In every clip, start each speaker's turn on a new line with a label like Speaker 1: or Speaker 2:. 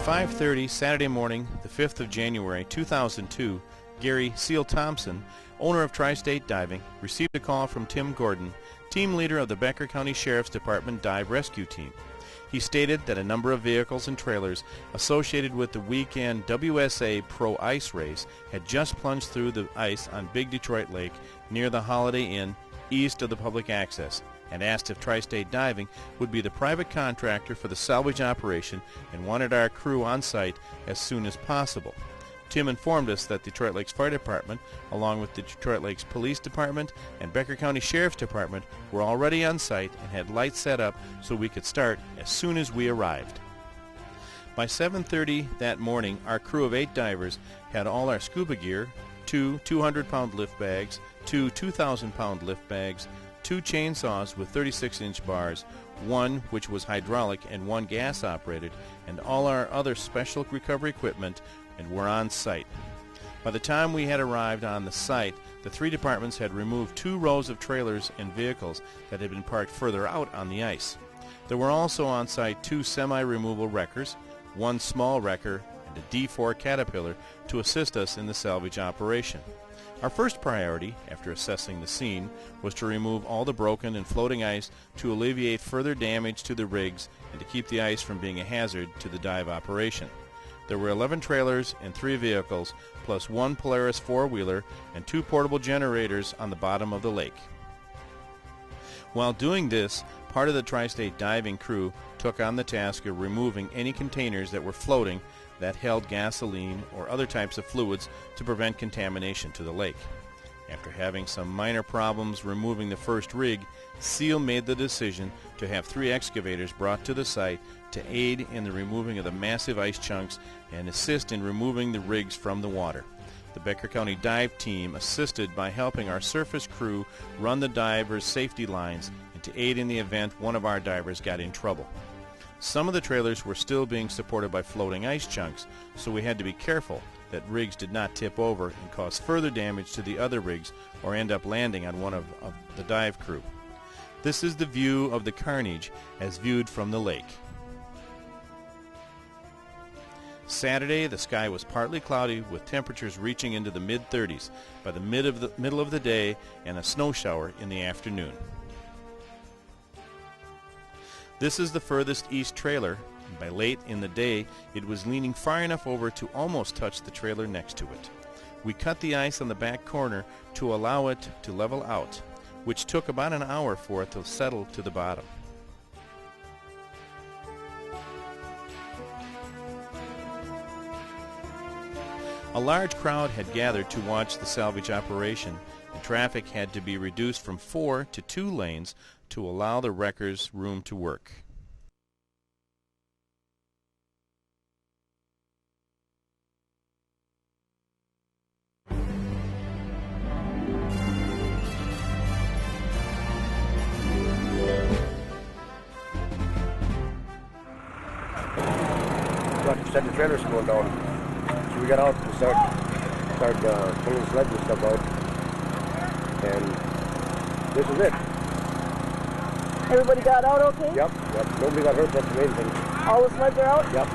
Speaker 1: 5:30 Saturday morning, the 5th of January 2002, Gary Seal Thompson, owner of Tri-State Diving, received a call from Tim Gordon, team leader of the Becker County Sheriff's Department Dive Rescue Team. He stated that a number of vehicles and trailers associated with the weekend WSA Pro Ice Race had just plunged through the ice on Big Detroit Lake near the Holiday Inn east of the public access, and asked if Tri-State Diving would be the private contractor for the salvage operation and wanted our crew on site as soon as possible. Tim informed us that Detroit Lakes Fire Department, along with the Detroit Lakes Police Department and Becker County Sheriff's Department, were already on site and had lights set up so we could start as soon as we arrived. By 7:30 that morning, our crew of 8 divers had all our scuba gear, 2 200-pound lift bags, 2 2,000-pound lift bags, 2 chainsaws with 36-inch bars, 1 which was hydraulic and 1 gas-operated, and all our other special recovery equipment, and were on site. By the time we had arrived on the site, the 3 departments had removed 2 rows of trailers and vehicles that had been parked further out on the ice. There were also on site 2 semi-removal wreckers, 1 small wrecker, and a D4 Caterpillar to assist us in the salvage operation. Our first priority, after assessing the scene, was to remove all the broken and floating ice to alleviate further damage to the rigs and to keep the ice from being a hazard to the dive operation. There were 11 trailers and 3 vehicles, plus 1 Polaris 4-wheeler and 2 portable generators on the bottom of the lake. While doing this, part of the Tri-State Diving crew took on the task of removing any containers that were floating that held gasoline or other types of fluids to prevent contamination to the lake. After having some minor problems removing the first rig, Seal made the decision to have 3 excavators brought to the site to aid in the removing of the massive ice chunks and assist in removing the rigs from the water. The Becker County Dive Team assisted by helping our surface crew run the divers' safety lines and to aid in the event one of our divers got in trouble. Some of the trailers were still being supported by floating ice chunks, so we had to be careful that rigs did not tip over and cause further damage to the other rigs or end up landing on one of the dive crew. This is the view of the carnage as viewed from the lake. Saturday, the sky was partly cloudy with temperatures reaching into the mid-30s by the middle of the day and a snow shower in the afternoon. This is the furthest east trailer, and by late in the day, it was leaning far enough over to almost touch the trailer next to it. We cut the ice on the back corner to allow it to level out, which took about an hour for it to settle to the bottom. A large crowd had gathered to watch the salvage operation, and traffic had to be reduced from 4 to 2 lanes to allow the wreckers room to work.
Speaker 2: Said the trailers going down. So we got out to start pulling sleds and stuff out. And this is it.
Speaker 3: Everybody got out okay?
Speaker 2: Yep. Nobody got hurt, that's the main thing.
Speaker 3: All the sleds are out?
Speaker 2: Yep.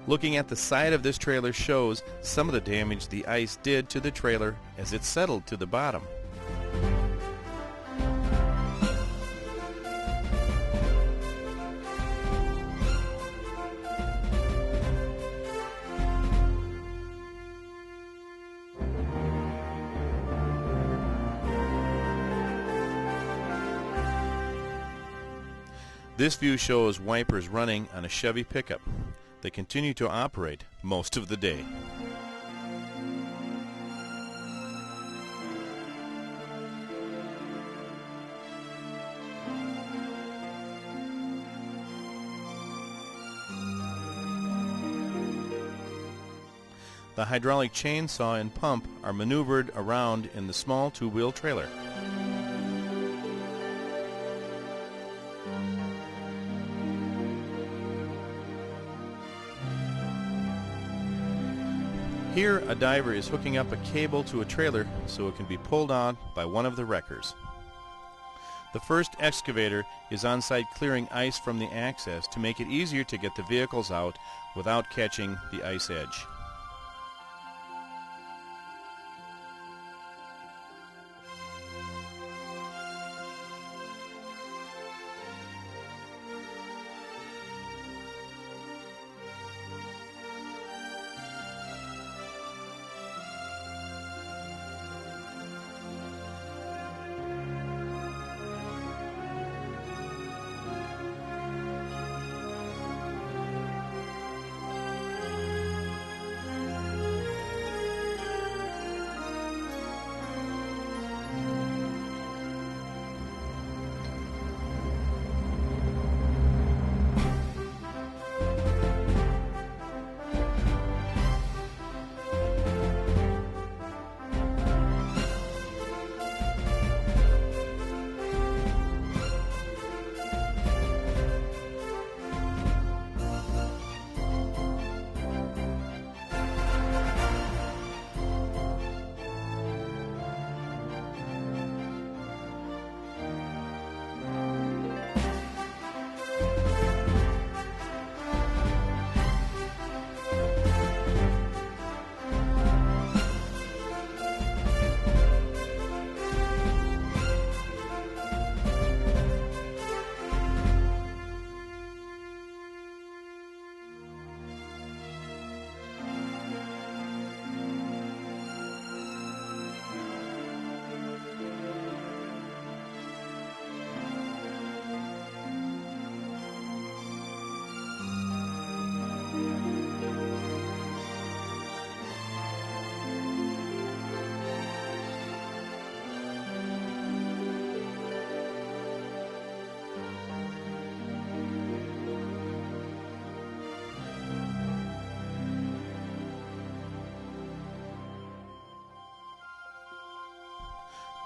Speaker 1: Looking at the side of this trailer shows some of the damage the ice did to the trailer as it settled to the bottom. This view shows wipers running on a Chevy pickup. They continue to operate most of the day. The hydraulic chainsaw and pump are maneuvered around in the small 2-wheel trailer. Here, a diver is hooking up a cable to a trailer so it can be pulled on by one of the wreckers. The first excavator is on site clearing ice from the access to make it easier to get the vehicles out without catching the ice edge.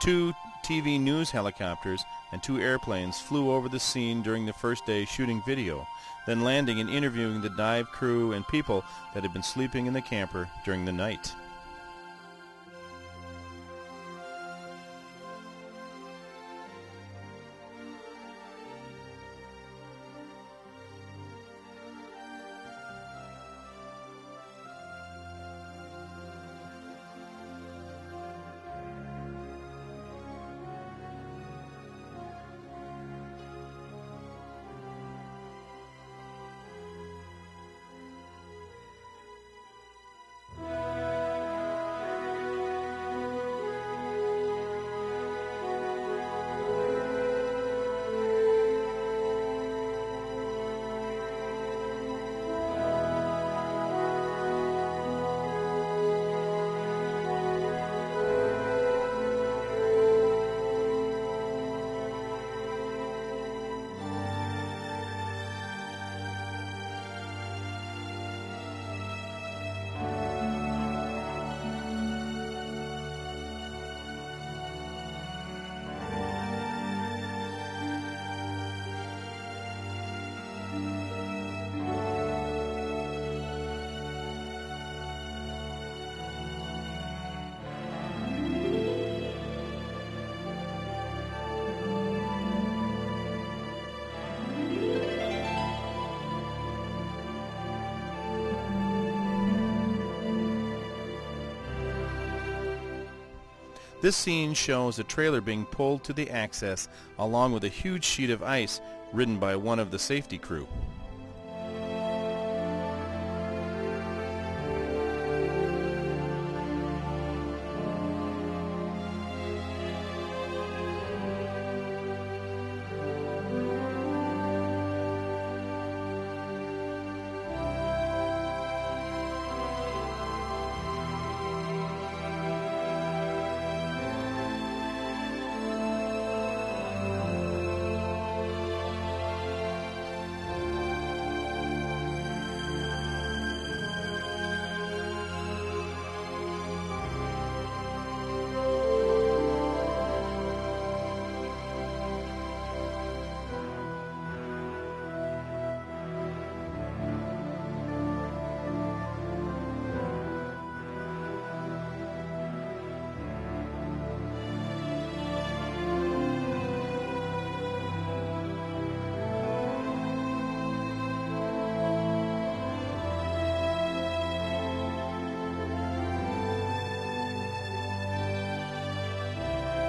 Speaker 1: Two TV news helicopters and 2 airplanes flew over the scene during the first day shooting video, then landing and interviewing the dive crew and people that had been sleeping in the camper during the night. This scene shows a trailer being pulled to the access along with a huge sheet of ice ridden by one of the safety crew.